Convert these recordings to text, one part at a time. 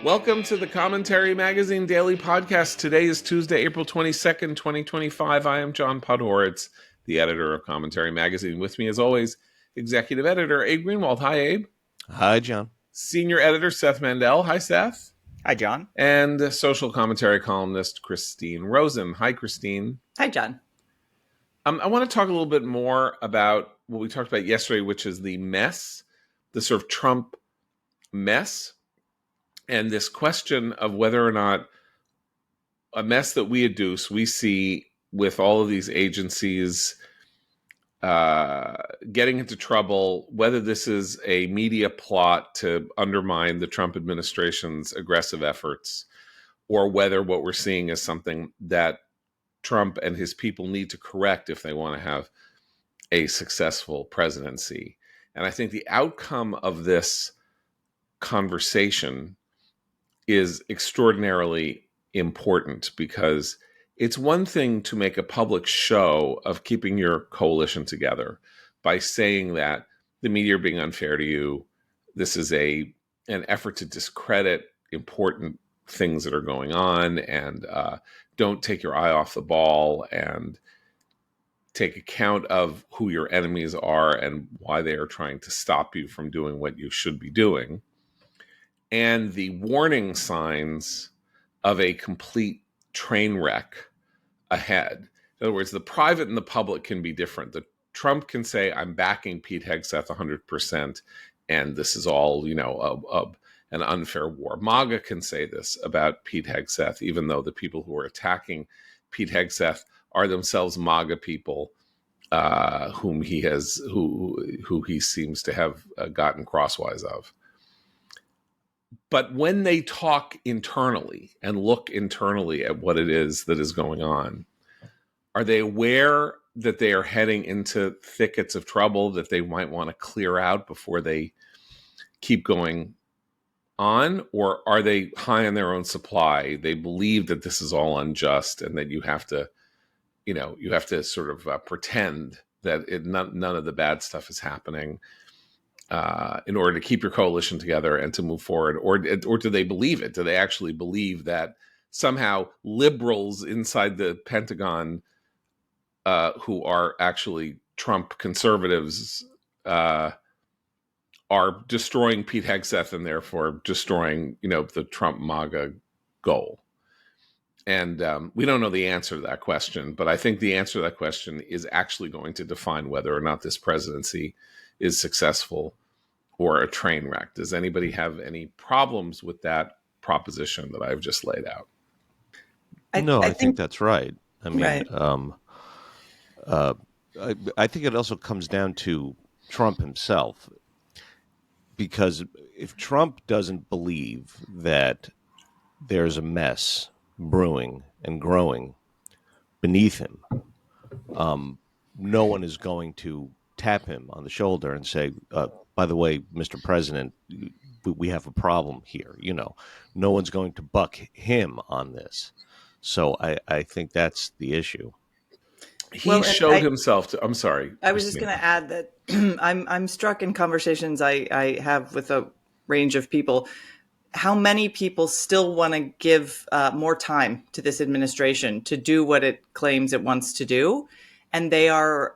Welcome to the Commentary Magazine Daily Podcast. Today is Tuesday, April 22nd, 2025. I am John Podhoretz, the editor of Commentary Magazine. With me, as always, executive editor Abe Greenwald. Hi, Abe. Hi, John. Senior editor Seth Mandel. Hi, Seth. Hi, John. And social commentary columnist Christine Rosen. Hi, Christine. Hi, John. I want to talk a little bit more about what we talked about yesterday, which is the mess, the sort of Trump mess. And this question of whether or not a mess that we see with all of these agencies getting into trouble, whether this is a media plot to undermine the Trump administration's aggressive efforts, or whether what we're seeing is something that Trump and his people need to correct if they want to have a successful presidency. And I think the outcome of this conversation is extraordinarily important, because it's one thing to make a public show of keeping your coalition together by saying that the media are being unfair to you. This is an effort to discredit important things that are going on, and don't take your eye off the ball and take account of who your enemies are and why they are trying to stop you from doing what you should be doing. And the warning signs of a complete train wreck ahead. In other words, the private and the public can be different. The Trump can say, I'm backing Pete Hegseth 100%, and this is all, an unfair war. MAGA can say this about Pete Hegseth, even though the people who are attacking Pete Hegseth are themselves MAGA people who he seems to have gotten crosswise of. But when they talk internally and look internally at what it is that is going on, are they aware that they are heading into thickets of trouble that they might want to clear out before they keep going on? Or are they high on their own supply? They believe that this is all unjust and that you have to sort of pretend that none of the bad stuff is happening in order to keep your coalition together and to move forward? Or do they believe it? Do they actually believe that somehow liberals inside the Pentagon who are actually Trump conservatives are destroying Pete Hegseth and therefore destroying, the Trump MAGA goal? And we don't know the answer to that question, but I think the answer to that question is actually going to define whether or not this presidency is successful or a train wreck. Does anybody have any problems with that proposition that I've just laid out? I think that's right. I mean, right. I think it also comes down to Trump himself, because if Trump doesn't believe that there's a mess brewing and growing beneath him, no one is going to tap him on the shoulder and say, by the way, Mr. President, we have a problem here. No one's going to buck him on this. So I think that's the issue. He showed himself to. I'm sorry. I was just going to add that I'm struck in conversations I have with a range of people, how many people still want to give more time to this administration to do what it claims it wants to do. And they are,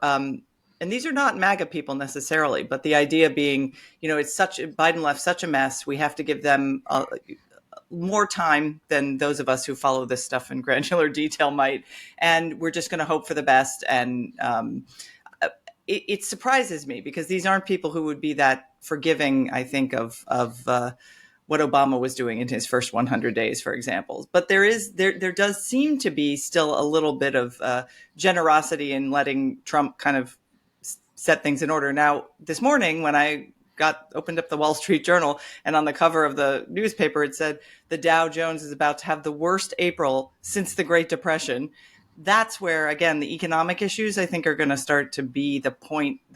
and these are not MAGA people necessarily, but the idea being, Biden left such a mess. We have to give them more time than those of us who follow this stuff in granular detail might. And we're just going to hope for the best. And it surprises me, because these aren't people who would be that forgiving, I think, of what Obama was doing in his first 100 days, for example. But there does seem to be still a little bit of generosity in letting Trump kind of set things in order. Now, this morning, when I opened up the Wall Street Journal, and on the cover of the newspaper, it said the Dow Jones is about to have the worst April since the Great Depression. That's where, again, the economic issues, I think, are going to start to be the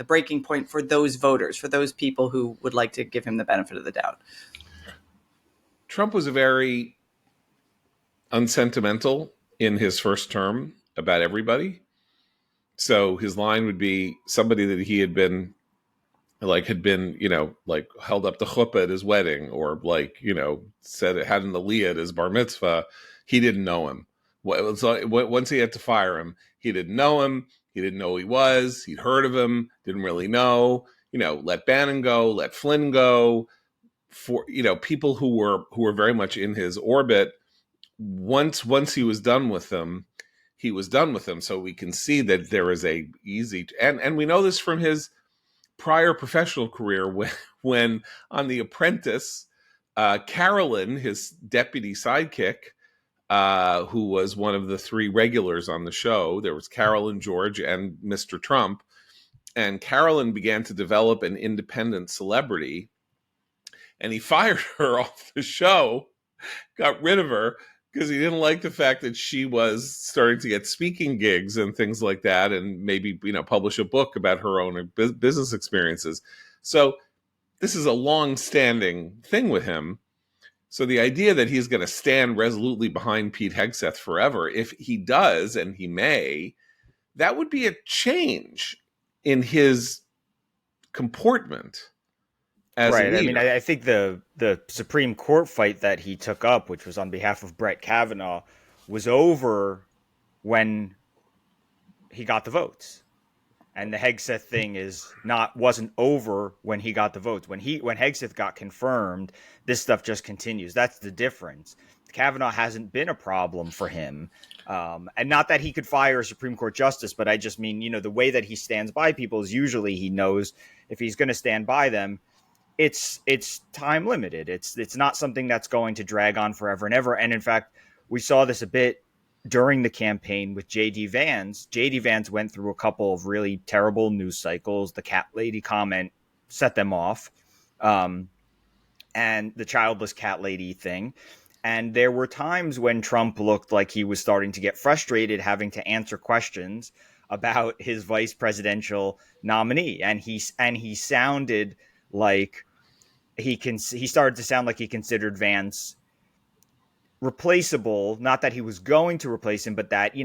breaking point for those voters, for those people who would like to give him the benefit of the doubt. Trump was very unsentimental in his first term about everybody. So his line would be somebody that he had been like had been, like held up the chuppah at his wedding, or like, said it had an aliyah at his bar mitzvah, he didn't know him. So once he had to fire him, he didn't know him. He didn't know who he was. He'd heard of him, didn't really know. Let Bannon go, let Flynn go. For people who were very much in his orbit. Once he was done with them, he was done with them. So we can see that there is a easy, and we know this from his prior professional career, when on The Apprentice, Carolyn, his deputy sidekick, who was one of the three regulars on the show. There was Carolyn, George, and Mr. Trump. And Carolyn began to develop an independent celebrity, and he fired her off the show, got rid of her, because he didn't like the fact that she was starting to get speaking gigs and things like that, and maybe publish a book about her own business experiences. So this is a long-standing thing with him. So the idea that he's going to stand resolutely behind Pete Hegseth forever, if he does, and he may, that would be a change in his comportment as a Right. I mean, leader. I think the Supreme Court fight that he took up, which was on behalf of Brett Kavanaugh, was over when he got the votes. And the Hegseth thing wasn't over when he got the votes. When Hegseth got confirmed, this stuff just continues. That's the difference. Kavanaugh hasn't been a problem for him. And not that he could fire a Supreme Court justice, but I just mean, the way that he stands by people is usually he knows if he's going to stand by them, it's time limited. It's not something that's going to drag on forever and ever. And in fact, we saw this a bit during the campaign with J.D. Vance. J.D. Vance went through a couple of really terrible news cycles. The cat lady comment set them off, and the childless cat lady thing. And there were times when Trump looked like he was starting to get frustrated having to answer questions about his vice presidential nominee. And he sounded like he started to sound like he considered Vance replaceable. Not that he was going to replace him, but that,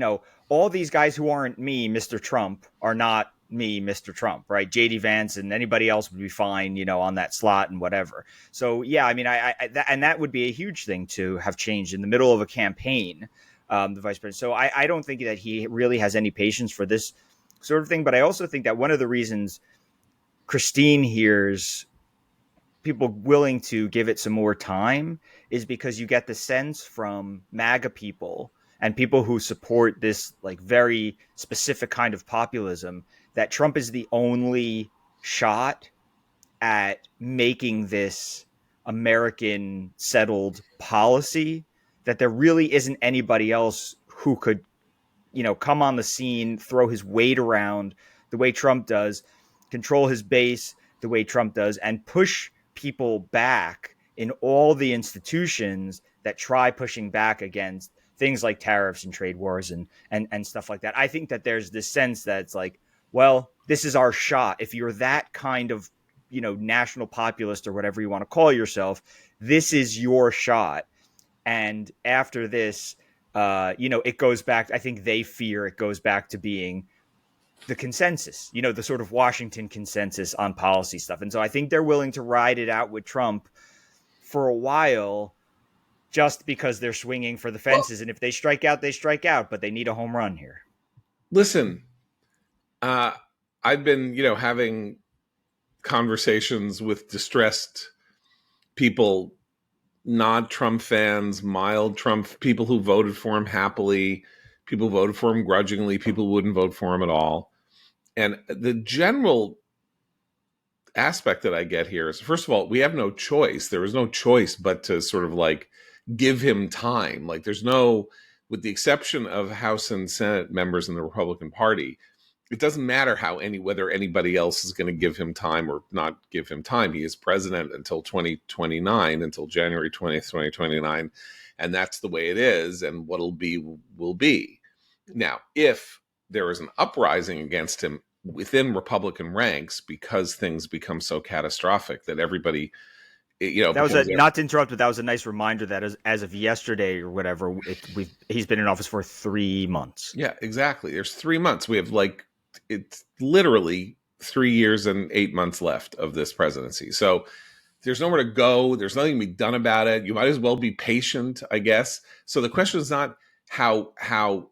all these guys who aren't me, Mr. Trump, are not me, Mr. Trump, right? JD Vance and anybody else would be fine, on that slot and whatever. So, yeah, I mean, and that would be a huge thing to have changed in the middle of a campaign, the vice president. So I don't think that he really has any patience for this sort of thing. But I also think that one of the reasons Christine hears people willing to give it some more time is because you get the sense from MAGA people and people who support this like very specific kind of populism that Trump is the only shot at making this American settled policy, that there really isn't anybody else who could, come on the scene, throw his weight around the way Trump does, control his base the way Trump does, and push people back in all the institutions that try pushing back against things like tariffs and trade wars and stuff like that. I think that there's this sense that it's like, well, this is our shot. If you're that kind of, national populist or whatever you want to call yourself, this is your shot. And after this, it goes back, I think they fear it goes back to being the consensus, the sort of Washington consensus on policy stuff. And so I think they're willing to ride it out with Trump for a while just because they're swinging for the fences. And if they strike out, they strike out, but they need a home run here. Listen, I've been, having conversations with distressed people, not Trump fans, mild Trump, people who voted for him happily, people who voted for him grudgingly, people who wouldn't vote for him at all. And the general aspect that I get here is, first of all, we have no choice. There is no choice but to sort of like give him time. Like there's no, with the exception of House and Senate members in the Republican Party, it doesn't matter whether anybody else is going to give him time or not give him time. He is president until 2029, until January 20th, 2029. And that's the way it is. And what'll be will be. Now, if there is an uprising against him within Republican ranks because things become so catastrophic that everybody, that was not to interrupt, but that was a nice reminder that as of yesterday or whatever, he's been in office for 3 months. Yeah, exactly. There's 3 months. We have it's literally 3 years and 8 months left of this presidency. So there's nowhere to go. There's nothing to be done about it. You might as well be patient, I guess. So the question is not how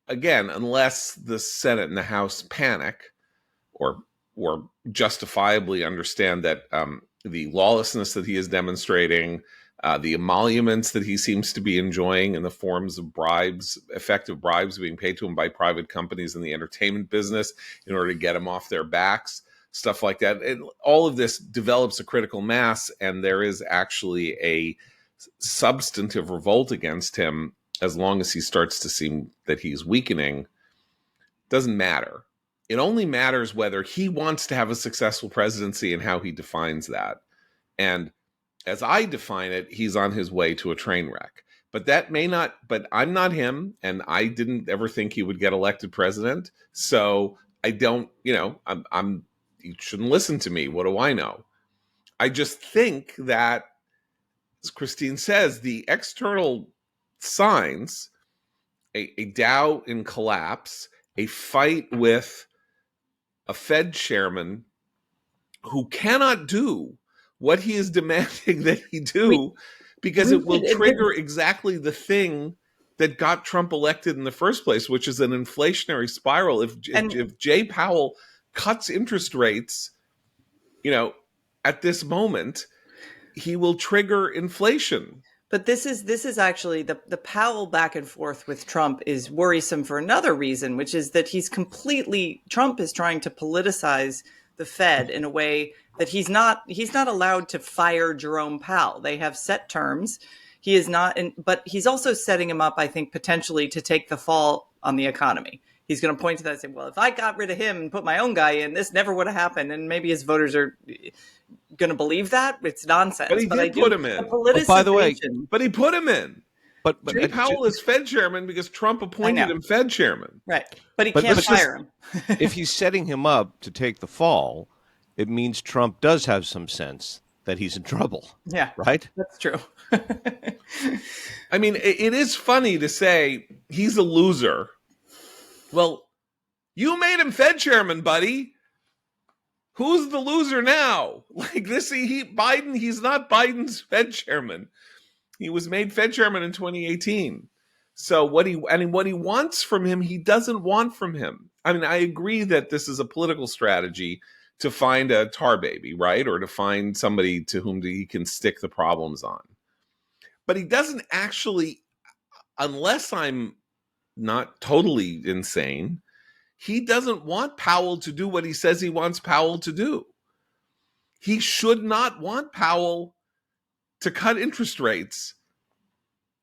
again, unless the Senate and the House panic or justifiably understand that the lawlessness that he is demonstrating, the emoluments that he seems to be enjoying in the forms of bribes, effective bribes being paid to him by private companies in the entertainment business in order to get him off their backs, stuff like that. And all of this develops a critical mass, and there is actually a substantive revolt against him as long as he starts to seem that he's weakening. Doesn't matter. It only matters whether he wants to have a successful presidency and how he defines that. And as I define it, he's on his way to a train wreck. But that may not, but I'm not him, and I didn't ever think he would get elected president. So I don't, you shouldn't listen to me. What do I know? I just think that, as Christine says, the external signs, a Dow in collapse, a fight with a Fed chairman who cannot do what he is demanding that he do because it will trigger exactly the thing that got Trump elected in the first place, which is an inflationary spiral. If Jay Powell cuts interest rates, at this moment, he will trigger inflation. But this is actually the Powell back and forth with Trump is worrisome for another reason, which is that Trump is trying to politicize the Fed in a way that he's not allowed to fire Jerome Powell. They have set terms. He is not, but he's also setting him up, I think, potentially to take the fall on the economy. He's going to point to that and say, well, if I got rid of him and put my own guy in, this never would have happened. And maybe his voters are going to believe that. It's nonsense. But he did put him in. By the way, but he put him in. But Jay Powell is Fed chairman because Trump appointed him Fed chairman. Right. But he can't fire him. If he's setting him up to take the fall, it means Trump does have some sense that he's in trouble. Yeah. Right? That's true. I mean, it is funny to say he's a loser. Well, you made him Fed chairman, buddy. Who's the loser now? Like this, Biden, he's not Biden's Fed chairman. He was made Fed chairman in 2018. So what he wants from him, he doesn't want from him. I mean, I agree that this is a political strategy to find a tar baby, right? Or to find somebody to whom he can stick the problems on. But he doesn't actually, unless I'm not totally insane, he doesn't want Powell to do what he says he wants Powell to do. He should not want Powell to cut interest rates.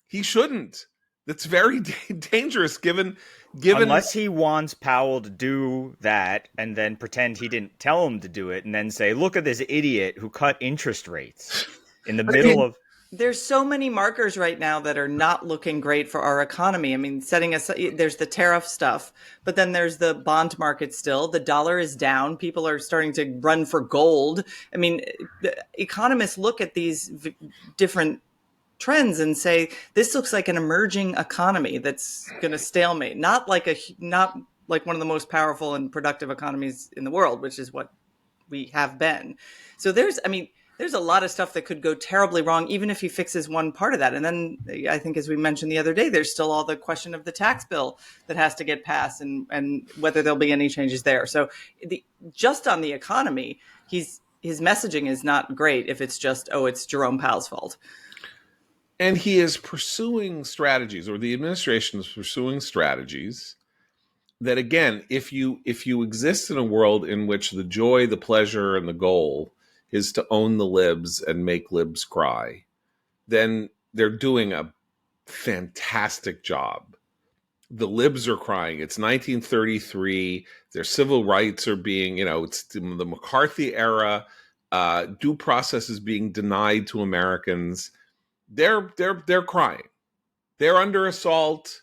He shouldn't. That's very dangerous given unless he wants Powell to do that and then pretend he didn't tell him to do it and then say, look at this idiot who cut interest rates in the middle of... There's so many markers right now that are not looking great for our economy. I mean, there's the tariff stuff, but then there's the bond market still. The dollar is down. People are starting to run for gold. I mean, the economists look at these different trends and say, this looks like an emerging economy that's going to stalemate, not like one of the most powerful and productive economies in the world, which is what we have been. So there's a lot of stuff that could go terribly wrong, even if he fixes one part of that. And then I think, as we mentioned the other day, there's still all the question of the tax bill that has to get passed and whether there'll be any changes there. So just on the economy, his messaging is not great if it's just, it's Jerome Powell's fault. And he is pursuing strategies, or the administration is pursuing strategies that, again, if you exist in a world in which the joy, the pleasure, and the goal is to own the libs and make libs cry, then they're doing a fantastic job. The libs are crying. It's 1933. Their civil rights are being, it's the McCarthy era. Due process is being denied to Americans. They're crying. They're under assault.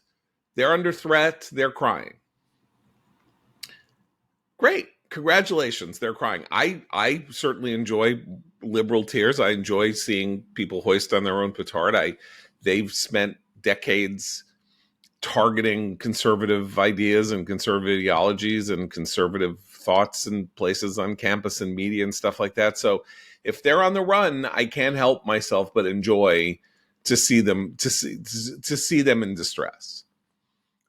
They're under threat. They're crying. Great. Congratulations, they're crying. I certainly enjoy liberal tears. I enjoy seeing people hoist on their own petard. They've spent decades targeting conservative ideas and conservative ideologies and conservative thoughts and places on campus and media and stuff like that. So if they're on the run, I can't help myself but enjoy to see them in distress.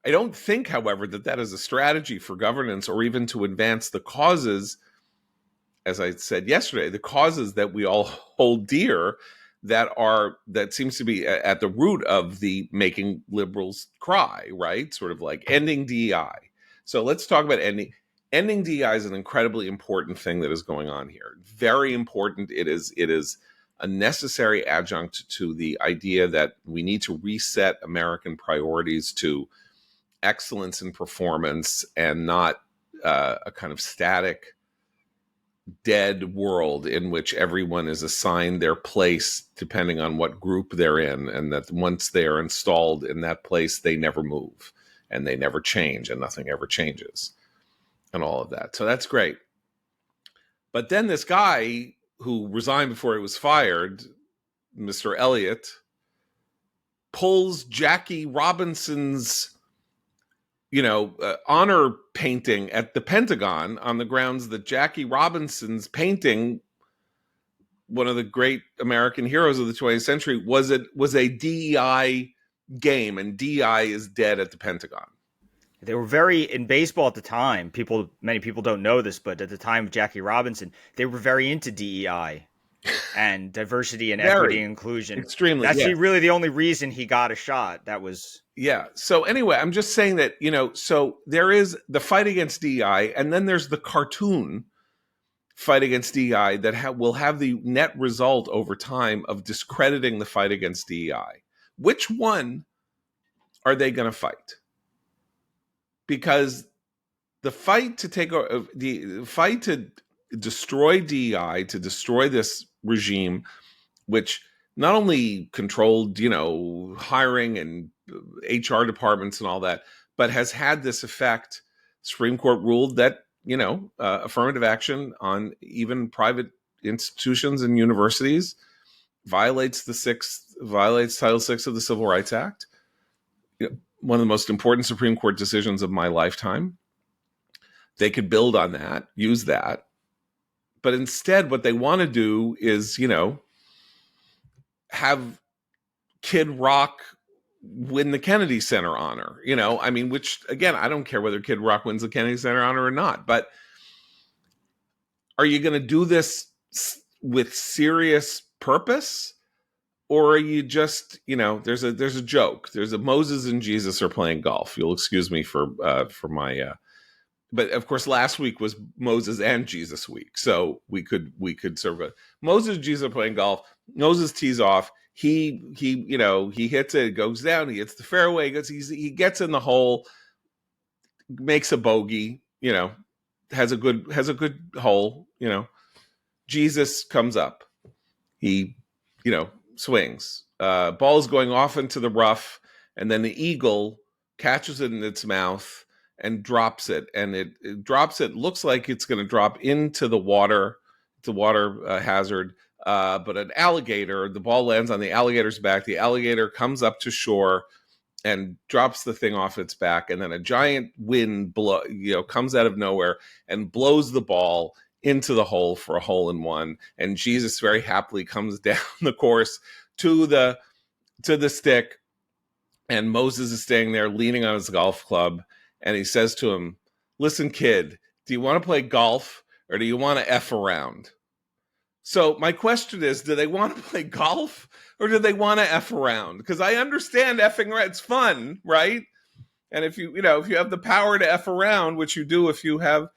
I don't think, however, that is a strategy for governance or even to advance the causes, as I said yesterday, the causes that we all hold dear, that seems to be at the root of the making liberals cry, right? Sort of like ending DEI. So let's talk about ending DEI is an incredibly important thing that is going on here. Very important. It is a necessary adjunct to the idea that we need to reset American priorities to excellence in performance and not a kind of static, dead world in which everyone is assigned their place depending on what group they're in, and that once they are installed in that place, they never move and they never change and nothing ever changes and all of that. So that's great. But then this guy who resigned before he was fired, Mr. Elliott, pulls Jackie Robinson's honor painting at the Pentagon on the grounds that Jackie Robinson's painting, one of the great American heroes of the 20th century, was a DEI game, and DEI is dead at the Pentagon. They were very, in baseball at the time, many people don't know this, but at the time of Jackie Robinson, they were very into DEI and diversity and equity and inclusion. Extremely. That's really the only reason he got a shot. That was... Yeah. So anyway, I'm just saying that, so there is the fight against DEI, and then there's the cartoon fight against DEI that will have the net result over time of discrediting the fight against DEI. Which one are they going to fight? Because the fight to destroy DEI, to destroy this regime, which not only controlled, hiring and HR departments and all that, but has had this effect. Supreme Court ruled that, affirmative action on even private institutions and universities violates Title VI of the Civil Rights Act. One of the most important Supreme Court decisions of my lifetime. They could build on that, use that. But instead, what they want to do is, have Kid Rock win the Kennedy Center honor, which, again, I don't care whether Kid Rock wins the Kennedy Center honor or not, but are you going to do this with serious purpose? Or are you just, there's a joke. There's a Moses and Jesus are playing golf. You'll excuse me for my, but of course last week was Moses and Jesus week. So we could sort of Moses and Jesus are playing golf. Moses tees off. He hits it, goes down. He hits the fairway. He gets in the hole, makes a bogey. Has a good hole. Jesus comes up. He, swings. Ball is going off into the rough, and then the eagle catches it in its mouth and drops it. And it drops it. Looks like it's going to drop into the water. It's a water hazard. But an alligator, the ball lands on the alligator's back. The alligator comes up to shore and drops the thing off its back. And then a giant wind comes out of nowhere and blows the ball into the hole for a hole in one. And Jesus very happily comes down the course to the stick. And Moses is staying there leaning on his golf club. And he says to him, "Listen, kid, do you want to play golf or do you want to F around?" So my question is, do they want to play golf or do they want to F around? Because I understand effing around. It's fun, right? And if you have the power to F around, which you do if you have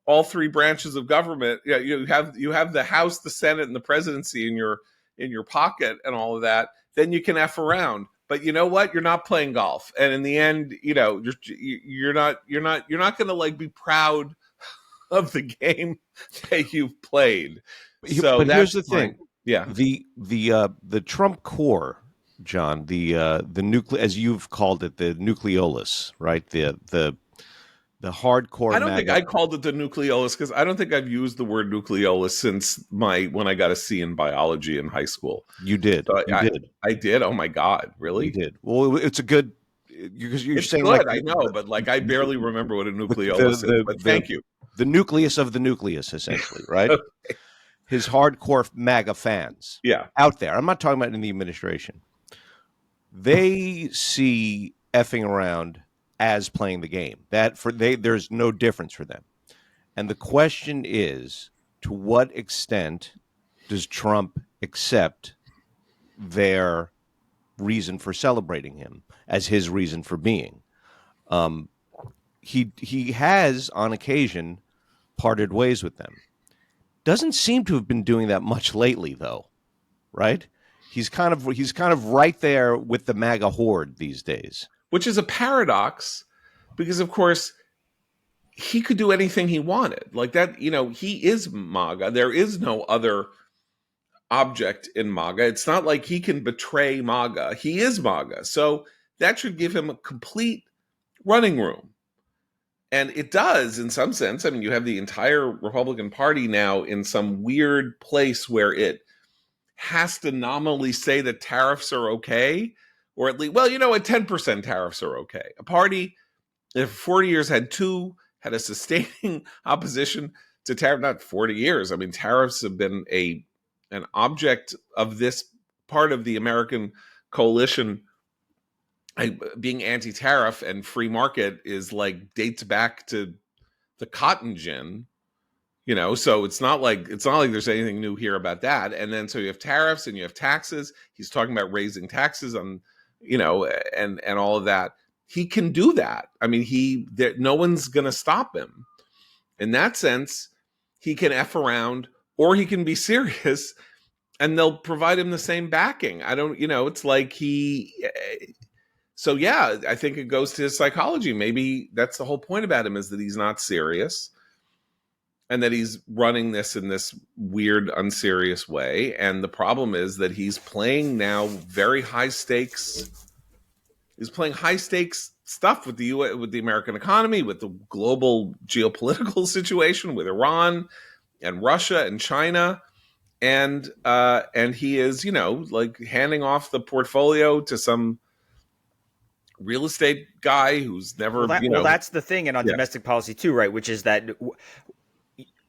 all three branches of government, you have the House, the Senate, and the presidency in your pocket and all of that, then you can F around. But you know what? You're not playing golf. And in the end, you're not going to like be proud of the game that you've played. So but here's the thing. Yeah. The Trump core, John, the nuclear, as you've called it, the nucleolus, right? The hardcore. I don't MAGA. think I called it the nucleolus because I don't think I've used the word nucleolus since when I got a C in biology in high school. You did. So you did. I did. Oh my God, really? You did. Well, it's a good. You're it's saying good, like I know, but like I barely remember what a nucleolus is. But thank you. the nucleus of the nucleus, essentially, right? His hardcore MAGA fans Yeah. out there. I'm not talking about in the administration. They see effing around as playing the game. There's no difference for them. And the question is, to what extent does Trump accept their reason for celebrating him as his reason for being? He has on occasion parted ways with them. Doesn't seem to have been doing that much lately, though, right? He's kind of right there with the MAGA horde these days, which is a paradox, because of course he could do anything he wanted, like that. He is MAGA. There is no other object in MAGA. It's not like he can betray MAGA. He is MAGA, so that should give him a complete running room. And it does, in some sense. I mean, you have the entire Republican Party now in some weird place where it has to nominally say that tariffs are okay, or at least, well, at 10% tariffs are okay. A party that for 40 years had a sustaining opposition to tariff, not 40 years. I mean, tariffs have been an object of this part of the American coalition. Being anti-tariff and free market dates back to the cotton gin, so it's not like there's anything new here about that. And then so you have tariffs and you have taxes. He's talking about raising taxes on, and all of that. He can do that. I mean, no one's going to stop him. In that sense, he can F around or he can be serious, and they'll provide him the same backing. It's like so yeah, I think it goes to his psychology. Maybe that's the whole point about him, is that he's not serious and that he's running this in this weird, unserious way. And the problem is that he's playing now very high stakes. He's playing high stakes stuff with the American economy, with the global geopolitical situation, with Iran and Russia and China. And he is, handing off the portfolio to some real estate guy who's never, well, that's the thing, and on domestic policy too, right? Which is that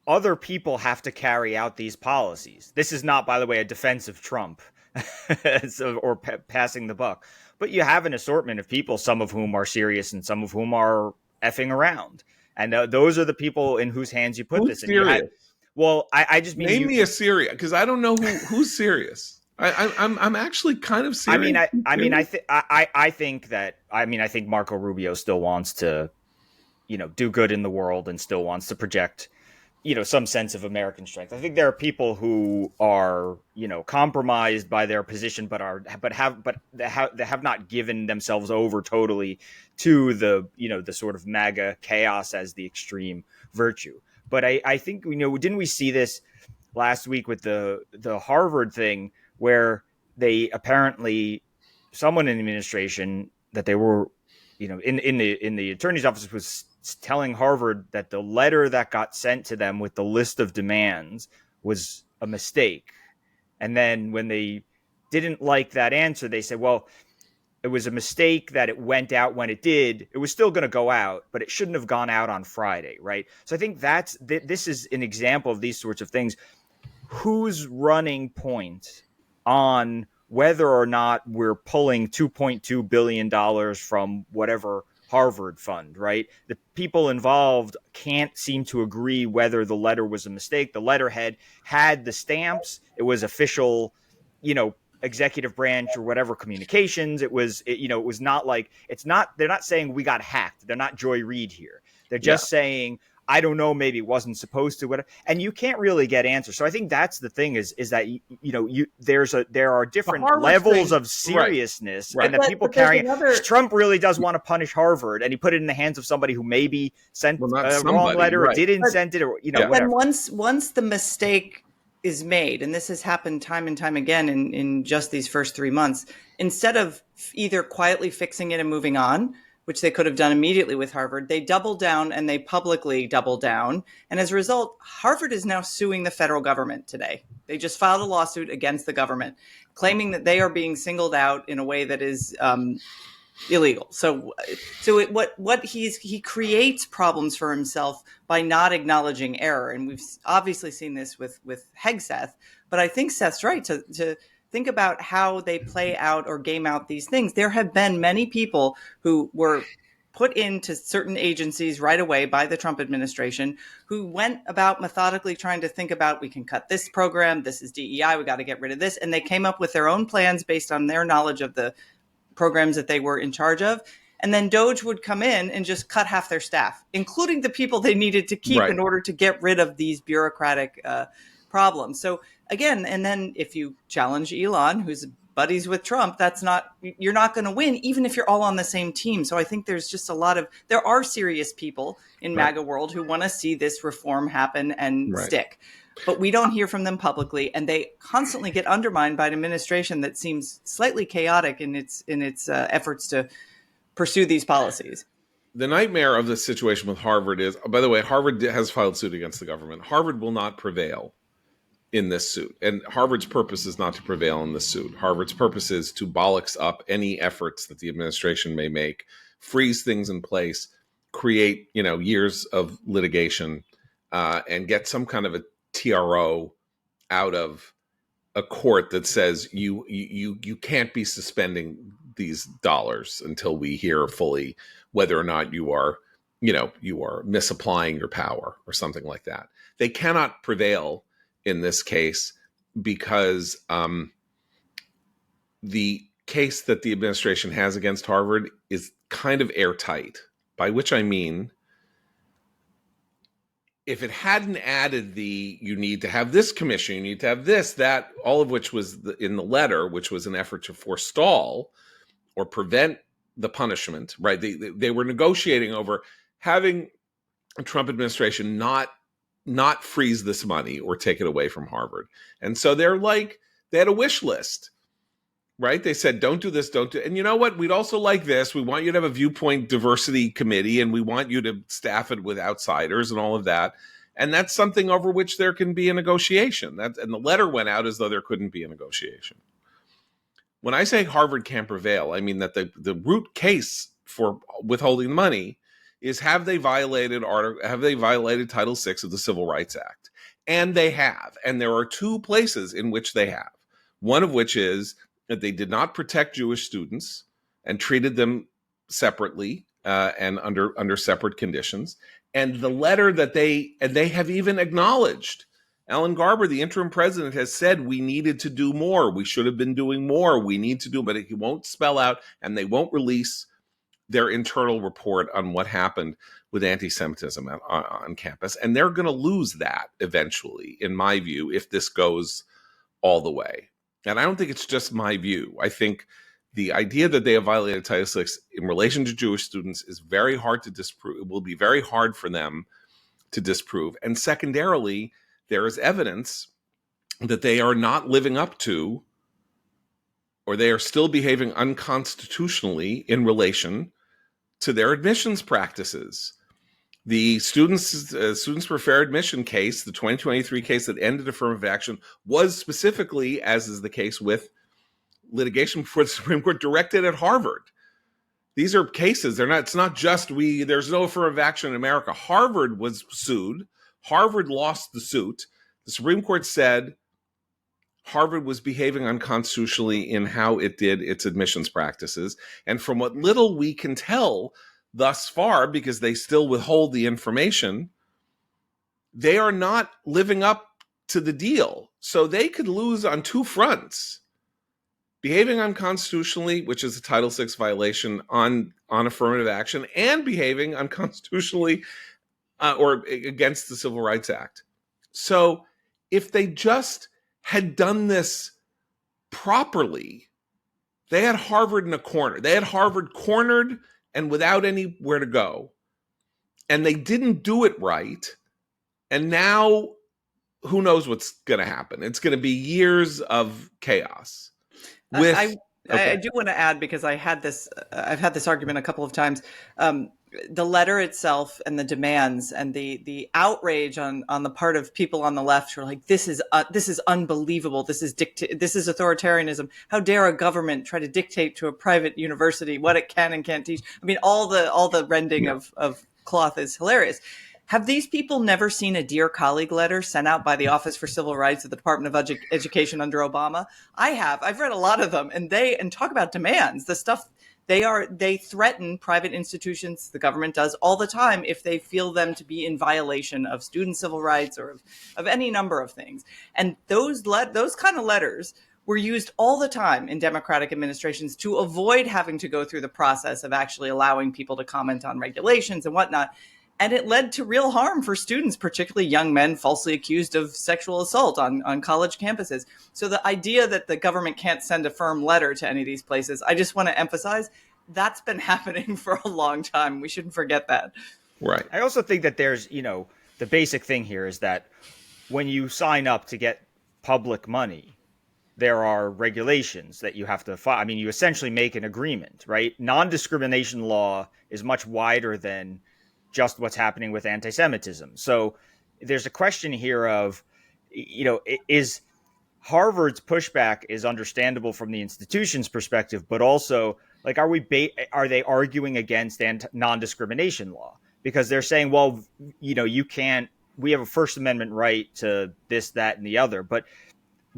other people have to carry out these policies. This is not, by the way, a defense of Trump or passing the buck, but you have an assortment of people, some of whom are serious and some of whom are effing around, and those are the people in whose hands you put who's this. And serious? I just mean name me a serious, because I don't know who's serious. I'm actually kind of serious. I think Marco Rubio still wants to, do good in the world and still wants to project, some sense of American strength. I think there are people who are, compromised by their position, but have not given themselves over totally to the sort of MAGA chaos as the extreme virtue. But I think, didn't we see this last week with the Harvard thing, where they apparently, someone in the administration that they were, in the attorney's office was telling Harvard that the letter that got sent to them with the list of demands was a mistake. And then when they didn't like that answer, they said, well, it was a mistake that it went out when it did. It was still going to go out, but it shouldn't have gone out on Friday, right? So I think this is an example of these sorts of things. Whose running point on whether or not we're pulling $2.2 billion from whatever Harvard fund, right? The people involved can't seem to agree whether the letter was a mistake. The letterhead had the stamps. It was official, executive branch or whatever communications. It was not like, they're not saying we got hacked. They're not Joy Reid here. They're just saying, I don't know, maybe it wasn't supposed to, whatever. And you can't really get answers. So I think that's the thing is that there are different levels of seriousness, right. And that people carrying Trump really does want to punish Harvard, and he put it in the hands of somebody who maybe sent a wrong letter, right, or didn't send it, or whatever. And once the mistake is made, and this has happened time and time again in just these first 3 months, instead of either quietly fixing it and moving on, which they could have done immediately with Harvard, they doubled down, and they publicly doubled down. And as a result, Harvard is now suing the federal government today. They just filed a lawsuit against the government, claiming that they are being singled out in a way that is illegal. So what he creates problems for himself by not acknowledging error, and we've obviously seen this with Hegseth. But I think Seth's right to think about how they play out or game out these things. There have been many people who were put into certain agencies right away by the Trump administration who went about methodically trying to think about, we can cut this program, this is DEI, we got to get rid of this. And they came up with their own plans based on their knowledge of the programs that they were in charge of. And then Doge would come in and just cut half their staff, including the people they needed to keep Right. in order to get rid of these bureaucratic problems. So again, and then if you challenge Elon, who's buddies with Trump, you're not going to win, even if you're all on the same team. So I think there's just there are serious people in MAGA world who want to see this reform happen and stick. But we don't hear from them publicly, and they constantly get undermined by an administration that seems slightly chaotic in its efforts to pursue these policies. The nightmare of the situation with Harvard is, by the way, Harvard has filed suit against the government. Harvard will not prevail in this suit. And Harvard's purpose is not to prevail in this suit. Harvard's purpose is to bollocks up any efforts that the administration may make, freeze things in place, create, years of litigation, and get some kind of a TRO out of a court that says you can't be suspending these dollars until we hear fully whether or not you are misapplying your power or something like that. They cannot prevail in this case because the case that the administration has against Harvard is kind of airtight, by which I mean, if it hadn't added you need to have this commission, you need to have this, that, all of which was in the letter, which was an effort to forestall or prevent the punishment, right? They were negotiating over having a Trump administration not freeze this money or take it away from Harvard. And so they had a wish list, right? They said, don't do this, don't do. And you know what? We'd also like this. We want you to have a viewpoint diversity committee, and we want you to staff it with outsiders and all of that. And that's something over which there can be a negotiation. And the letter went out as though there couldn't be a negotiation. When I say Harvard can't prevail, I mean that the root case for withholding the money is, have they violated Title VI of the Civil Rights Act? And they have. And there are two places in which they have. One of which is that they did not protect Jewish students and treated them separately and under separate conditions. And the letter that they have even acknowledged, Alan Garber, the interim president, has said we needed to do more. We should have been doing more. We need to do, but he won't spell out, and they won't release their internal report on what happened with anti-Semitism on campus. And they're going to lose that eventually, in my view, if this goes all the way. And I don't think it's just my view. I think the idea that they have violated Title VI in relation to Jewish students is very hard to disprove. It will be very hard for them to disprove. And secondarily, there is evidence that they are not living up to, or they are still behaving unconstitutionally in relation to their admissions practices. The Students for Fair Admission case, the 2023 case that ended affirmative action, was specifically, as is the case with litigation before the Supreme Court, directed at Harvard. These are cases. It's not just there's no affirmative action in America. Harvard was sued. Harvard lost the suit. The Supreme Court said Harvard was behaving unconstitutionally in how it did its admissions practices. And from what little we can tell thus far, because they still withhold the information, they are not living up to the deal. So they could lose on two fronts: behaving unconstitutionally, which is a Title VI violation on affirmative action, and behaving unconstitutionally or against the Civil Rights Act. So if they just had done this properly, they had Harvard in a corner. They had Harvard cornered and without anywhere to go. And they didn't do it right. And now who knows what's going to happen? It's going to be years of chaos. I do want to add, because I've had this argument a couple of times. the letter itself and the demands and the outrage on the part of people on the left who are like, this is unbelievable. This is authoritarianism. How dare a government try to dictate to a private university what it can and can't teach? I mean, all the rending of cloth is hilarious. Have these people never seen a Dear Colleague letter sent out by the Office for Civil Rights of the Department of Education under Obama? I have. I've read a lot of them, and talk about demands. The stuff they threaten private institutions, the government does all the time, if they feel them to be in violation of student civil rights or of any number of things. And those kind of letters were used all the time in Democratic administrations to avoid having to go through the process of actually allowing people to comment on regulations and whatnot. And it led to real harm for students, particularly young men falsely accused of sexual assault on college campuses. So the idea that the government can't send a firm letter to any of these places, I just want to emphasize that's been happening for a long time. We shouldn't forget that. Right. I also think that there's, the basic thing here is that when you sign up to get public money, there are regulations that you have to follow. I mean, you essentially make an agreement, right? Non-discrimination law is much wider than just what's happening with anti-Semitism. So there's a question here of, is Harvard's pushback is understandable from the institution's perspective, but also like, are they arguing against non-discrimination law? Because they're saying, well, we have a First Amendment right to this, that, and the other, but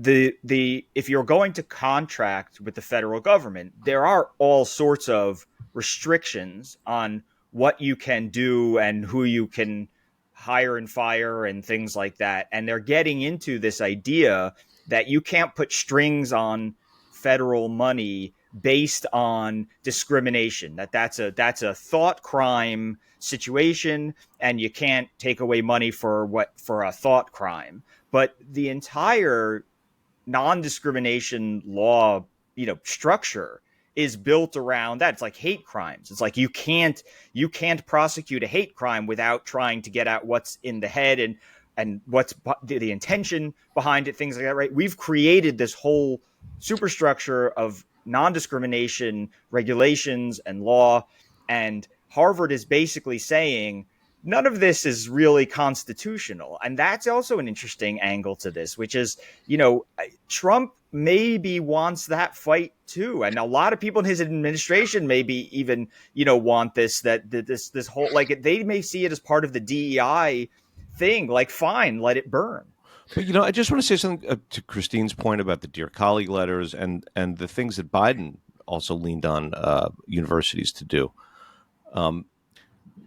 if you're going to contract with the federal government, there are all sorts of restrictions on what you can do and who you can hire and fire and things like that. And they're getting into this idea that you can't put strings on federal money based on discrimination, that's a thought crime situation, and you can't take away money for a thought crime. But the entire non-discrimination law, structure is built around that. It's like hate crimes. It's like you can't prosecute a hate crime without trying to get at what's in the head and what's the intention behind it, things like that, right? We've created this whole superstructure of non-discrimination regulations and law, and Harvard is basically saying none of this is really constitutional. And that's also an interesting angle to this, which is, Trump maybe wants that fight too. And a lot of people in his administration maybe even, want this whole, like, they may see it as part of the DEI thing, like, fine, let it burn. But, I just want to say something to Christine's point about the Dear Colleague letters and the things that Biden also leaned on universities to do.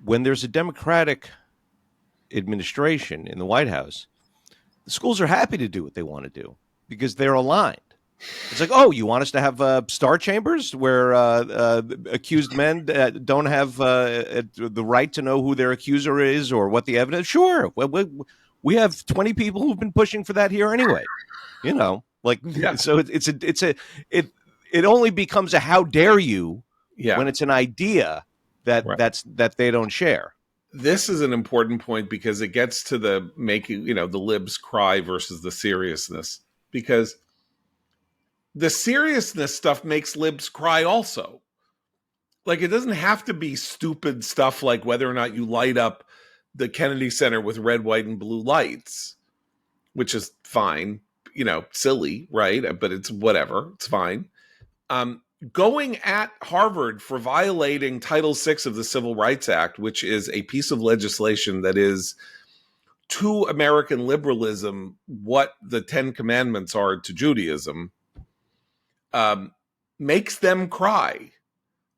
When there's a Democratic administration in the White House, the schools are happy to do what they want to do because they're aligned. It's like, oh, you want us to have star chambers where accused men don't have the right to know who their accuser is or what the evidence? Sure. We have 20 people who've been pushing for that here anyway. So it only becomes a how dare you when it's an idea that they don't share. This is an important point because it gets to the making, the libs cry versus the seriousness, because the seriousness stuff makes libs cry also. Like, it doesn't have to be stupid stuff like whether or not you light up the Kennedy Center with red, white, and blue lights, which is fine, silly, right? But it's whatever. It's fine. Going at Harvard for violating Title VI of the Civil Rights Act, which is a piece of legislation that is to American liberalism what the Ten Commandments are to Judaism, makes them cry.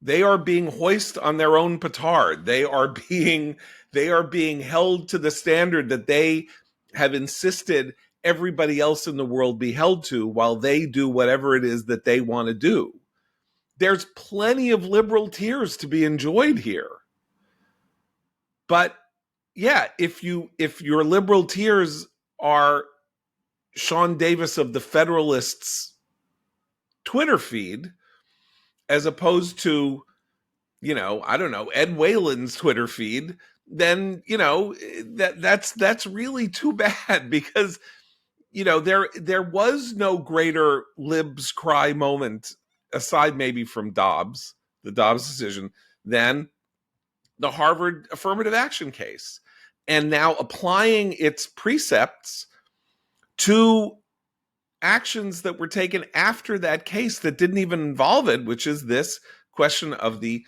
They are being hoisted on their own petard. They are being held to the standard that they have insisted everybody else in the world be held to while they do whatever it is that they want to do. There's plenty of liberal tears to be enjoyed here. But yeah, if your liberal tears are Sean Davis of the Federalists Twitter feed, as opposed to, I don't know, Ed Whalen's Twitter feed, then, that's really too bad, because, there was no greater libs cry moment, aside maybe from the Dobbs decision, than the Harvard affirmative action case and now applying its precepts to actions that were taken after that case that didn't even involve it, which is this question of the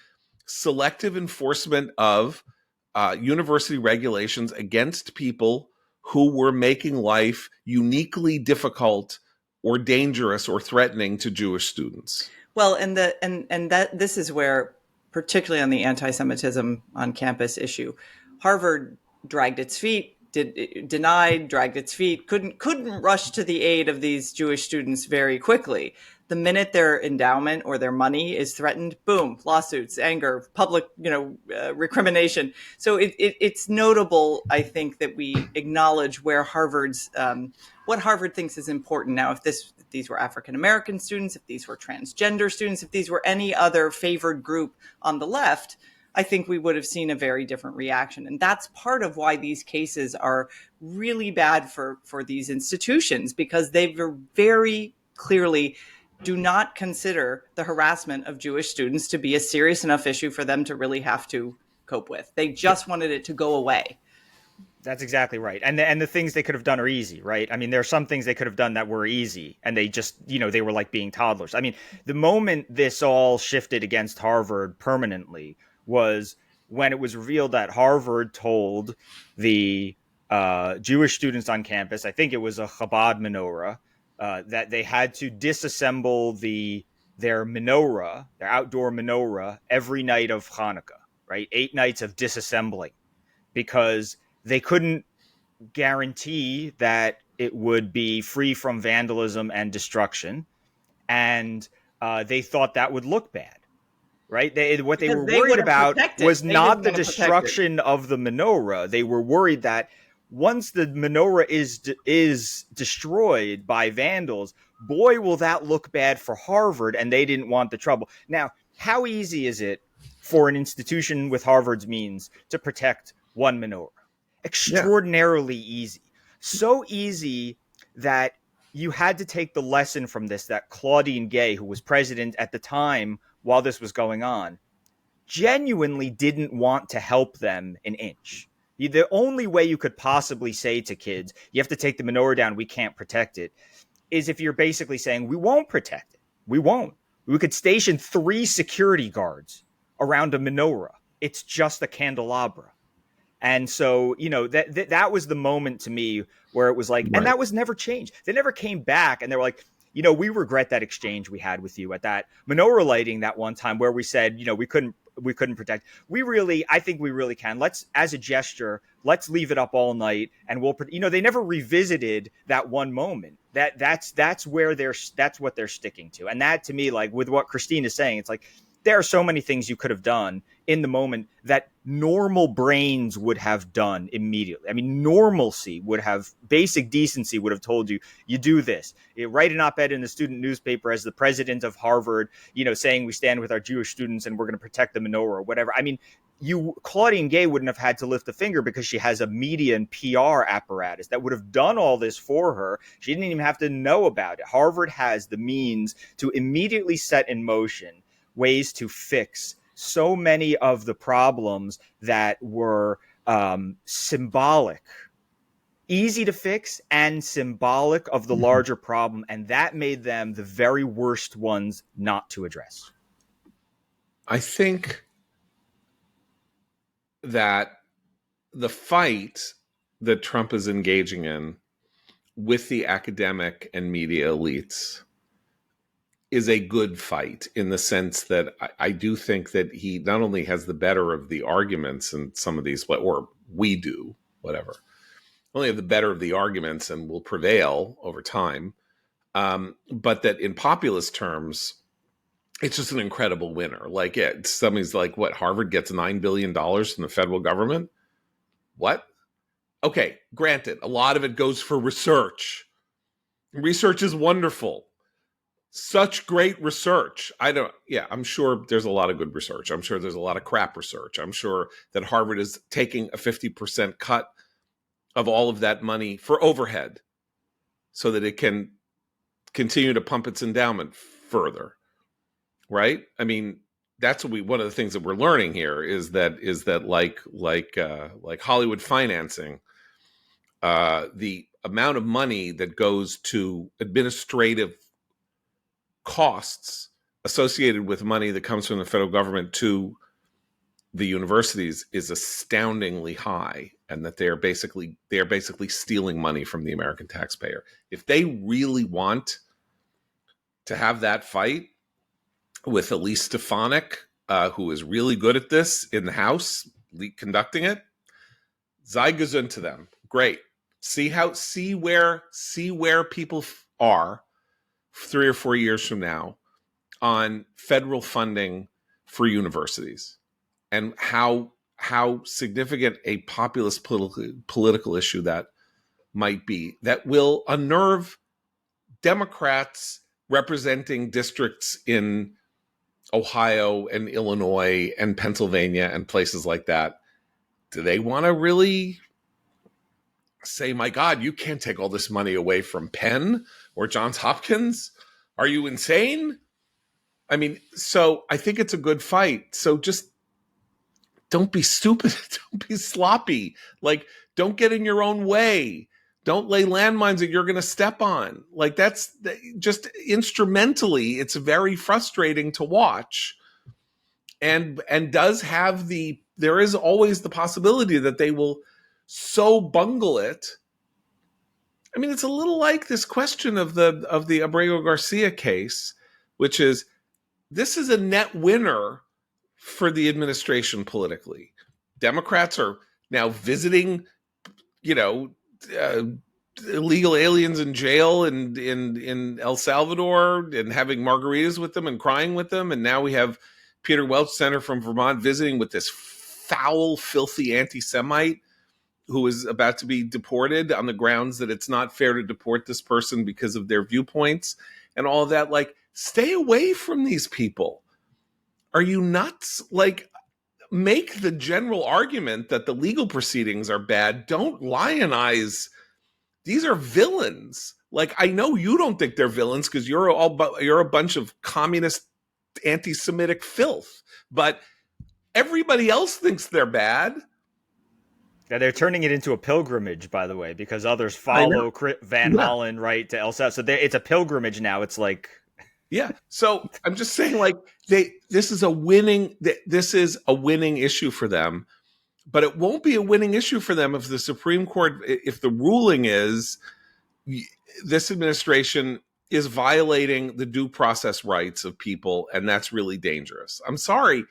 selective enforcement of university regulations against people who were making life uniquely difficult or dangerous or threatening to Jewish students. Well, and that this is where, particularly on the anti-Semitism on campus issue, Harvard dragged its feet, denied, dragged its feet, couldn't rush to the aid of these Jewish students very quickly. The minute their endowment or their money is threatened, boom, lawsuits, anger, public, recrimination. So it's notable, I think, that we acknowledge where Harvard's what Harvard thinks is important. Now, if these were African American students, if these were transgender students, if these were any other favored group on the left, I think we would have seen a very different reaction. And that's part of why these cases are really bad for these institutions, because they very clearly do not consider the harassment of Jewish students to be a serious enough issue for them to really have to cope with. They just wanted it to go away. That's exactly right. And the things they could have done are easy, right? I mean, there are some things they could have done that were easy, and they just, they were like being toddlers. I mean, the moment this all shifted against Harvard permanently was when it was revealed that Harvard told the Jewish students on campus, I think it was a Chabad menorah, that they had to disassemble their menorah, their outdoor menorah, every night of Hanukkah, right? 8 nights of disassembling, because they couldn't guarantee that it would be free from vandalism and destruction. And they thought that would look bad, right? What they were worried about was not the destruction of the menorah. They were worried that once the menorah is destroyed by vandals, boy, will that look bad for Harvard, and they didn't want the trouble. Now, how easy is it for an institution with Harvard's means to protect one menorah? Extraordinarily easy. So easy that you had to take the lesson from this, that Claudine Gay, who was president at the time while this was going on, genuinely didn't want to help them an inch. The only way you could possibly say to kids, you have to take the menorah down, we can't protect it, is if you're basically saying, we won't protect it. We won't. We could station 3 security guards around a menorah. It's just a candelabra. And so, that was the moment to me where it was like, and that was never changed. They never came back and they were like, we regret that exchange we had with you at that menorah lighting that one time where we said, we couldn't protect. I think we really can. Let's, as a gesture, let's leave it up all night, and we'll, they never revisited that one moment. That's what they're sticking to. And that, to me, like with what Christine is saying, it's like, there are so many things you could have done in the moment that normal brains would have done immediately. I mean, normalcy would have, basic decency would have told you, you do this. You write an op-ed in the student newspaper as the president of Harvard, saying we stand with our Jewish students and we're going to protect the menorah or whatever. I mean, Claudine Gay wouldn't have had to lift a finger because she has a media and PR apparatus that would have done all this for her. She didn't even have to know about it. Harvard has the means to immediately set in motion ways to fix so many of the problems that were symbolic, easy to fix and symbolic of the larger problem. And that made them the very worst ones not to address. I think that the fight that Trump is engaging in with the academic and media elites is a good fight, in the sense that I do think that he not only has the better of the arguments in some of these, or we do, whatever, only have the better of the arguments and will prevail over time, but that in populist terms, it's just an incredible winner. Like, somebody's like, what, Harvard gets $9 billion from the federal government? What? Okay, granted, a lot of it goes for research. Research is wonderful. Such great research. I'm sure there's a lot of good research. I'm sure there's a lot of crap research. I'm sure that Harvard is taking a 50% cut of all of that money for overhead so that it can continue to pump its endowment further. Right? I mean, that's one of the things that we're learning here is that like Hollywood financing, the amount of money that goes to administrative costs associated with money that comes from the federal government to the universities is astoundingly high, and that they are basically stealing money from the American taxpayer. If they really want to have that fight with Elise Stefanik, who is really good at this in the House, conducting it, sei gesund to them. Great. See where people are 3 or 4 years from now on federal funding for universities, and how significant a populist political issue that might be, that will unnerve Democrats representing districts in Ohio and Illinois and Pennsylvania and places like that. Do they want to really say, my God, you can't take all this money away from Penn or Johns Hopkins? Are you insane? I mean, so I think it's a good fight. So just don't be stupid. Don't be sloppy. Like, don't get in your own way. Don't lay landmines that you're going to step on. Like, that's just instrumentally, it's very frustrating to watch. And does have there is always the possibility that they will so bungle it. I mean, it's a little like this question of the Abrego Garcia case, which is, this is a net winner for the administration politically. Democrats are now visiting, illegal aliens in jail and in El Salvador, and having margaritas with them and crying with them. And now we have Peter Welch Center from Vermont visiting with this foul, filthy anti-Semite who is about to be deported on the grounds that it's not fair to deport this person because of their viewpoints and all of that. Like, stay away from these people. Are you nuts? Like, make the general argument that the legal proceedings are bad. Don't lionize. These are villains. Like, I know you don't think they're villains because you're a bunch of communist, anti-Semitic filth, but everybody else thinks they're bad. Yeah, they're turning it into a pilgrimage, by the way, because others follow Van Hollen right to El Salvador. So it's a pilgrimage now. It's like, yeah. So I'm just saying, like, this is a winning issue for them, but it won't be a winning issue for them if the Supreme Court, if the ruling is this administration is violating the due process rights of people, and that's really dangerous. I'm sorry,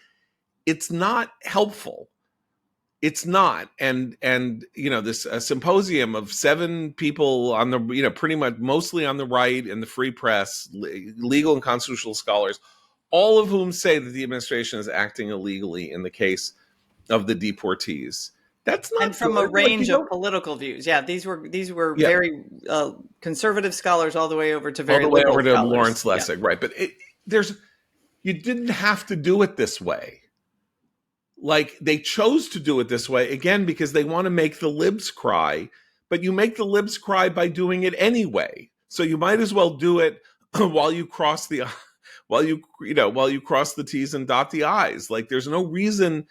it's not helpful. It's not. And this symposium of 7 people on the, pretty much mostly on the right and the free press, legal and constitutional scholars, all of whom say that the administration is acting illegally in the case of the deportees. That's not, and from good. A range of political views. Yeah, these were very conservative scholars all the way over to very all the way over to scholars. Lawrence Lessig, right? But you didn't have to do it this way. Like, they chose to do it this way, again, because they want to make the libs cry, but you make the libs cry by doing it anyway. So you might as well do it while you cross the T's and dot the I's. Like, there's no reason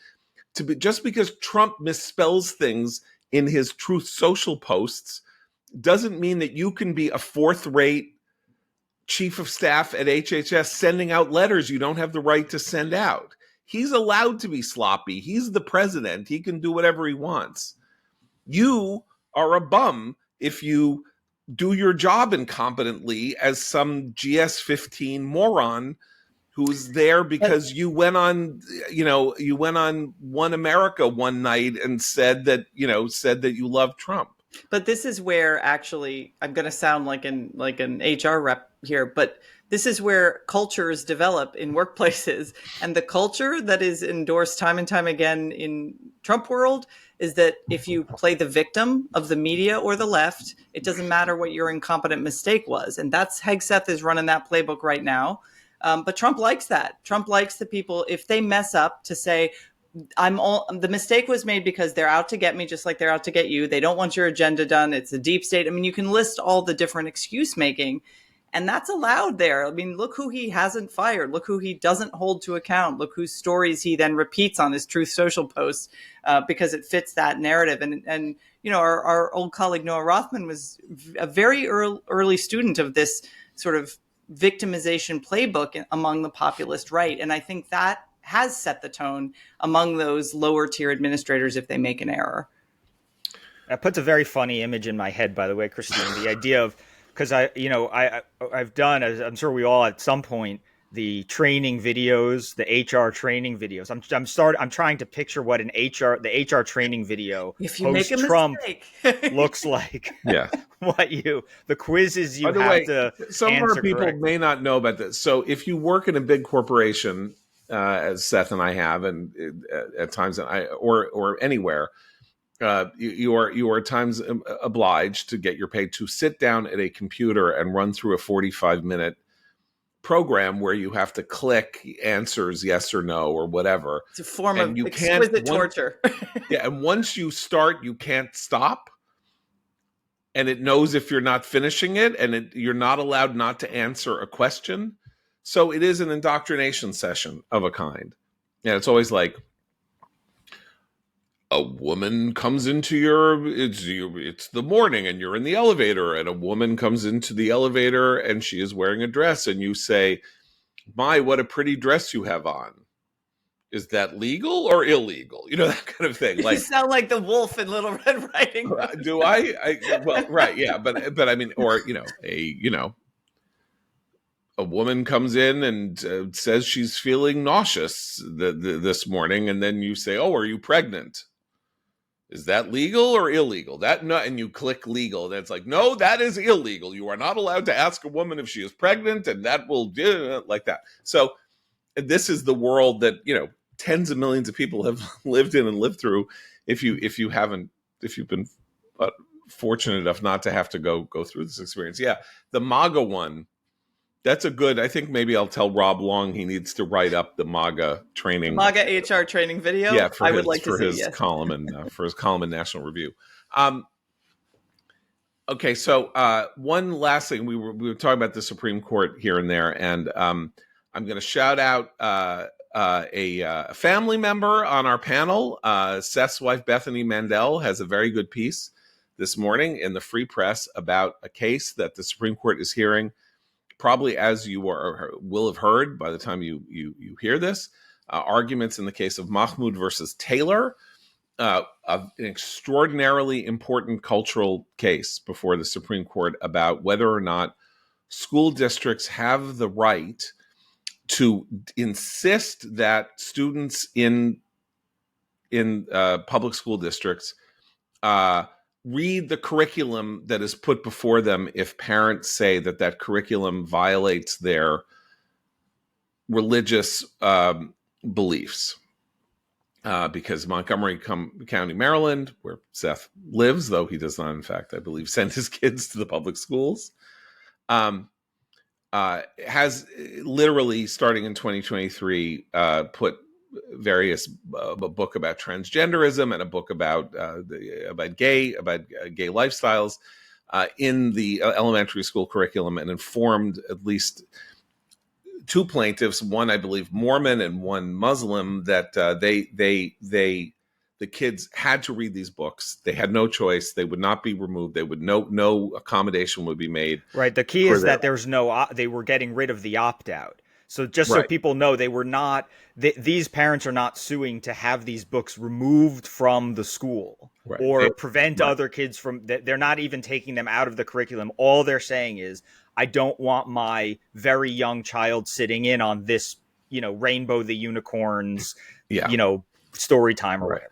to be, just because Trump misspells things in his Truth Social posts doesn't mean that you can be a fourth-rate chief of staff at HHS sending out letters you don't have the right to send out. He's allowed to be sloppy. He's the president. He can do whatever he wants. You are a bum if you do your job incompetently as some GS-15 moron who's there because you went on One America one night and said that you love Trump. But this is where, actually, I'm going to sound like an HR rep here, but this is where cultures develop in workplaces. And the culture that is endorsed time and time again in Trump world is that if you play the victim of the media or the left, it doesn't matter what your incompetent mistake was. And that's, Hegseth is running that playbook right now. But Trump likes that. Trump likes the people, if they mess up, to say, the mistake was made because they're out to get me, just like they're out to get you. They don't want your agenda done. It's a deep state. I mean, you can list all the different excuse making. And that's allowed there. I mean, look who he hasn't fired. Look who he doesn't hold to account. Look whose stories he then repeats on his Truth Social posts because it fits that narrative. And our old colleague Noah Rothman was a very early student of this sort of victimization playbook among the populist right. And I think that has set the tone among those lower tier administrators if they make an error. That puts a very funny image in my head, by the way, Christine. The idea of, because I've done, as I'm sure we all at some point, the training videos, the HR training videos. I'm trying to picture what the HR training video if you make a Trump mistake looks like. Yeah. The quizzes you By the have way, to some of answer our people correctly. may not know about this. So if you work in a big corporation, as Seth and I have, and at times, or anywhere, you are at times obliged to get your pay to sit down at a computer and run through a 45-minute program where you have to click answers yes or no or whatever. It's a form And of exquisite torture. Yeah, and once you start, you can't stop. And it knows if you're not finishing it, and you're not allowed not to answer a question. So it is an indoctrination session of a kind. And it's always like, a woman comes into it's the morning and you're in the elevator, and a woman comes into the elevator and she is wearing a dress, and you say, my, what a pretty dress you have on. Is that legal or illegal? That kind of thing. You sound like the wolf in Little Red Riding Hood. Do I? Well, right. Yeah. But I mean, or, a woman comes in and says she's feeling nauseous this morning. And then you say, oh, are you pregnant? Is that legal or illegal? And you click legal. That's like, no, that is illegal. You are not allowed to ask a woman if she is pregnant, and that will do like that. So this is the world that, tens of millions of people have lived in and lived through. If you've been fortunate enough not to have to go through this experience. Yeah. The MAGA one, that's a good, I think maybe I'll tell Rob Long he needs to write up the MAGA training. MAGA HR training video. Yeah. For his column and for his column in National Review. Okay. So one last thing, we were talking about the Supreme Court here and there, and I'm going to shout out a family member on our panel. Seth's wife, Bethany Mandel, has a very good piece this morning in the Free Press about a case that the Supreme Court is hearing, probably as you will have heard by the time you hear this, arguments in the case of Mahmoud versus Taylor, an extraordinarily important cultural case before the Supreme Court about whether or not school districts have the right to insist that students in public school districts read the curriculum that is put before them if parents say that curriculum violates their religious beliefs. Because Montgomery County, Maryland, where Seth lives, though he does not, in fact, I believe, send his kids to the public schools, has literally, starting in 2023, put various a book about transgenderism and a book about gay lifestyles in the elementary school curriculum, and informed at least two plaintiffs, one I believe Mormon and one Muslim, that the kids had to read these books. They had no choice. They would not be removed. They would no accommodation would be made. Right. The key is that there's they were getting rid of the opt-out. So just so people know, they were not, these parents are not suing to have these books removed from the school or prevent other kids from, they're not even taking them out of the curriculum. All they're saying is, I don't want my very young child sitting in on this, Rainbow the Unicorns, story time or whatever.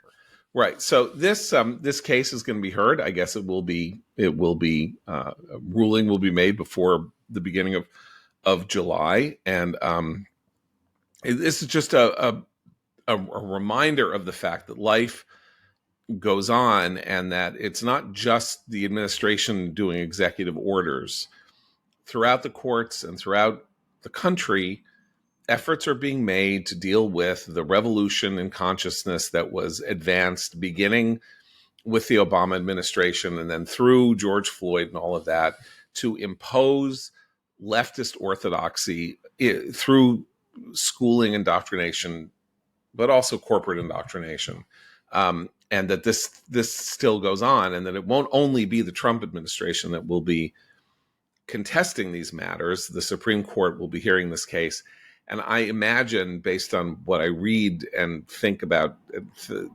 Right. So this case is going to be heard. I guess it will be ruling will be made before the beginning of July, and this is just a reminder of the fact that life goes on, and that it's not just the administration doing executive orders. Throughout the courts and throughout the country, efforts are being made to deal with the revolution in consciousness that was advanced beginning with the Obama administration and then through George Floyd and all of that, to impose leftist orthodoxy through schooling indoctrination, but also corporate indoctrination. And that this still goes on, and that it won't only be the Trump administration that will be contesting these matters. The Supreme Court will be hearing this case. And I imagine, based on what I read and think about,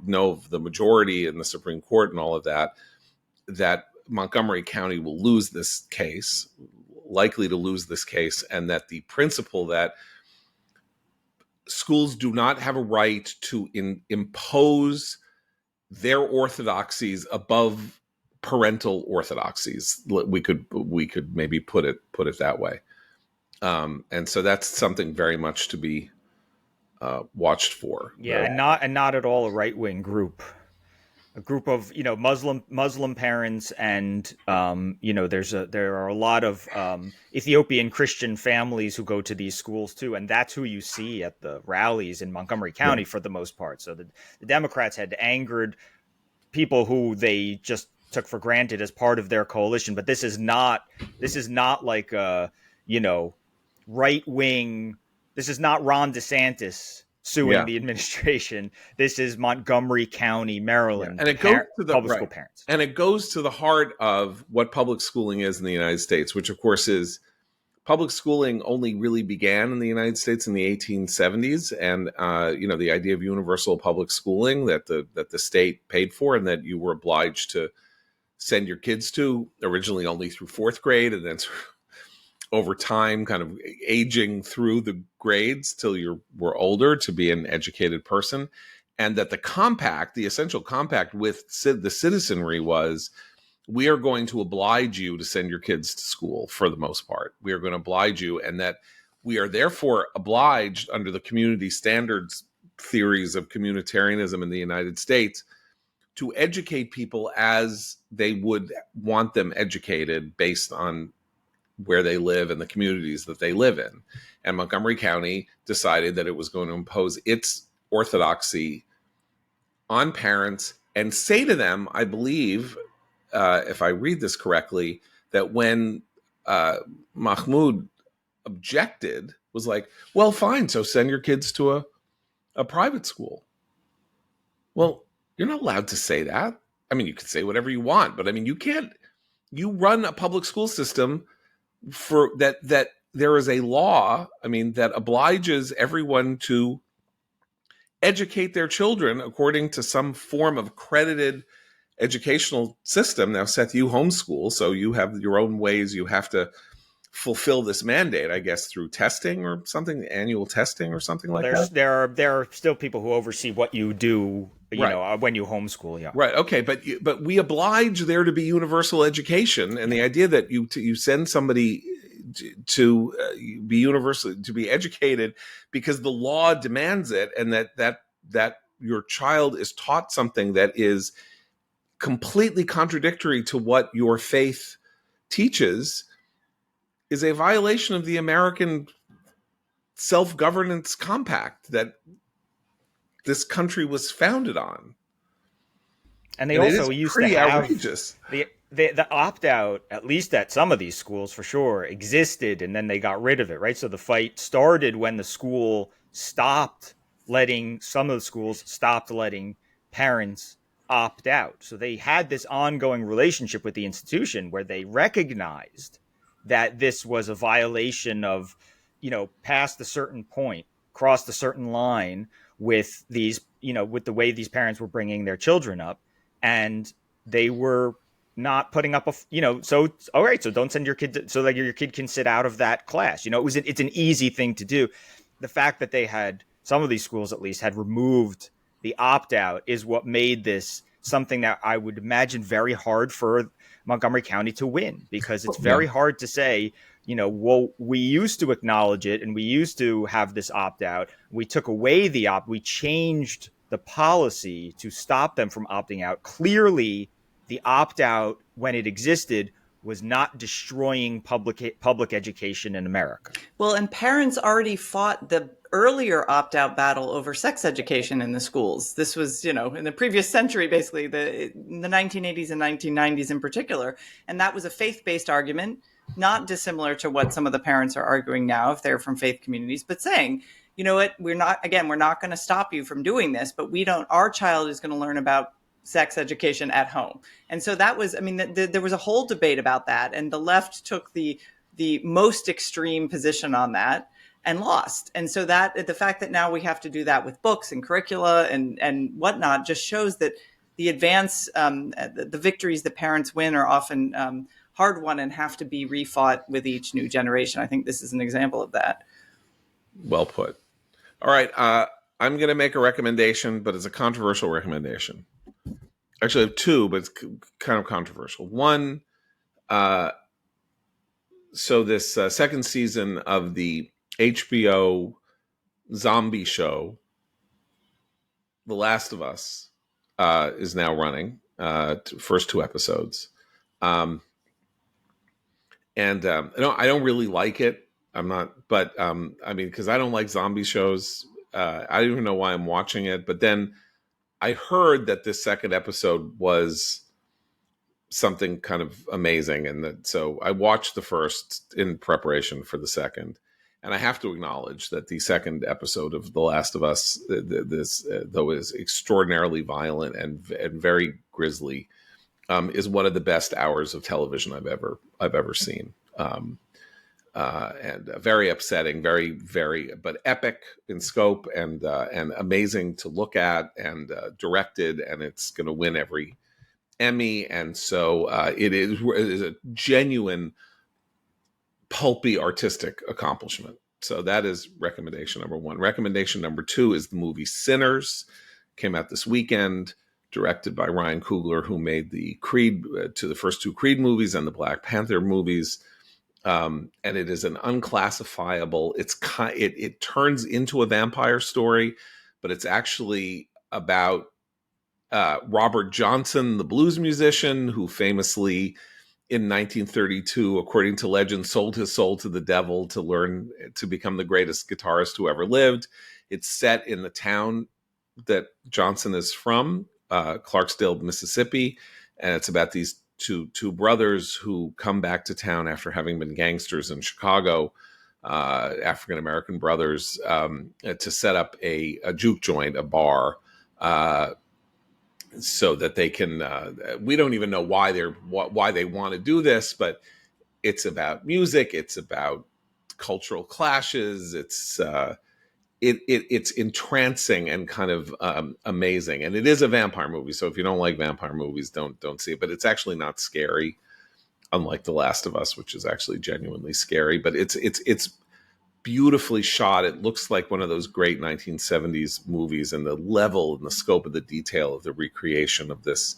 know of the majority in the Supreme Court and all of that, that Montgomery County will lose this case, likely to lose this case, and that the principle that schools do not have a right to impose their orthodoxies above parental orthodoxies. We could maybe put it that way. And so that's something very much to be watched for. Yeah, and not at all a right-wing group. A group of Muslim parents, and there are a lot of Ethiopian Christian families who go to these schools too, and that's who you see at the rallies in Montgomery County for the most part. So the Democrats had angered people who they just took for granted as part of their coalition, but this is not like a right wing. This is not Ron DeSantis suing the administration. This is Montgomery County, Maryland, and it goes to the public school parents. And it goes to the heart of what public schooling is in the United States, which of course is public schooling only really began in the United States in the 1870s. And, the idea of universal public schooling that the state paid for and that you were obliged to send your kids to, originally only through fourth grade, and then over time kind of aging through the grades till you were older to be an educated person. And that the essential compact with the citizenry was, we are going to oblige you to send your kids to school for the most part. We are going to oblige you, and that we are therefore obliged under the community standards theories of communitarianism in the United States to educate people as they would want them educated based on where they live and the communities that they live in. And Montgomery County decided that it was going to impose its orthodoxy on parents and say to them, I believe, if I read this correctly, that when Mahmoud objected, was like, well, fine, so send your kids to a private school. Well, you're not allowed to say that. I mean, you can say whatever you want, but I mean, you run a public school system for that there is a law, that obliges everyone to educate their children according to some form of accredited educational system. Now, Seth, you homeschool, so you have your own ways you have to fulfill this mandate, I guess, through testing or something, annual testing or something like that. There are still people who oversee what you do, when you homeschool. Yeah, right. Okay, but we oblige there to be universal education, and the idea that you send somebody to be universal, to be educated because the law demands it, and that your child is taught something that is completely contradictory to what your faith teaches, is a violation of the American self-governance compact that this country was founded on. And they also used to have outrageous. The opt-out, at least at some of these schools for sure, existed, and then they got rid of it, right? So the fight started when the school some of the schools stopped letting parents opt out. So they had this ongoing relationship with the institution where they recognized that this was a violation of, past a certain point, crossed a certain line with these, with the way these parents were bringing their children up. And they were not putting up so, all right, so don't send your kid so that your kid can sit out of that class. It's an easy thing to do. The fact that some of these schools at least had removed the opt-out is what made this something that I would imagine very hard for Montgomery County to win, because it's very hard to say, well, we used to acknowledge it and we used to have this opt-out. We took away we changed the policy to stop them from opting out. Clearly, the opt-out, when it existed, was not destroying public education in America. Well, and parents already fought the earlier opt-out battle over sex education in the schools. This was, in the previous century, basically, in the 1980s and 1990s in particular. And that was a faith-based argument not dissimilar to what some of the parents are arguing now if they're from faith communities, but saying, you know what, we're not going to stop you from doing this, but our child is going to learn about sex education at home. And so that was, I mean, there was a whole debate about that, and the left took the most extreme position on that and lost. And so that the fact that now we have to do that with books and curricula and whatnot just shows that the the victories that parents win are often hard won and have to be refought with each new generation. I think this is an example of that. Well put. All right. I'm going to make a recommendation, but it's a controversial recommendation. Actually, I have two, but it's kind of controversial. One, so this second season of the HBO zombie show, The Last of Us, is now running. First two episodes, and I don't really like it. I'm not, but I mean, because I don't like zombie shows. I don't even know why I'm watching it. But then I heard that this second episode was something kind of amazing, and so I watched the first in preparation for the second. And I have to acknowledge that the second episode of The Last of Us, though is extraordinarily violent and very grisly, is one of the best hours of television I've ever seen. And very upsetting, very, but epic in scope and amazing to look at, and directed, and it's going to win every Emmy. And so it is a genuine pulpy artistic accomplishment. So that is recommendation number one. Recommendation number two is the movie Sinners. Came out this weekend, directed by Ryan Coogler, who made the Creed to the first two Creed movies and the Black Panther movies. And it is an unclassifiable. It turns into a vampire story, but it's actually about Robert Johnson, the blues musician, who famously in 1932, according to legend, sold his soul to the devil to learn to become the greatest guitarist who ever lived. It's set in the town that Johnson is from, Clarksdale, Mississippi, and it's about these two brothers who come back to town after having been gangsters in Chicago, African American brothers, to set up a juke joint, a bar, so that they can. We don't even know why they want to do this, but it's about music. It's about cultural clashes. It's entrancing and kind of amazing, and it is a vampire movie. So if you don't like vampire movies, don't see it. But it's actually not scary, unlike The Last of Us, which is actually genuinely scary. But it's beautifully shot. It looks like one of those great 1970s movies, and the level and the scope of the detail of the recreation of this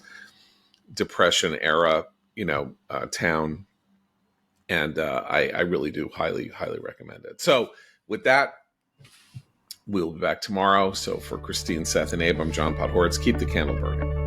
Depression era, town. And I really do highly recommend it. So with that, we'll be back tomorrow. So for Christine, Seth, and Abe, I'm John Podhoretz. Keep the candle burning.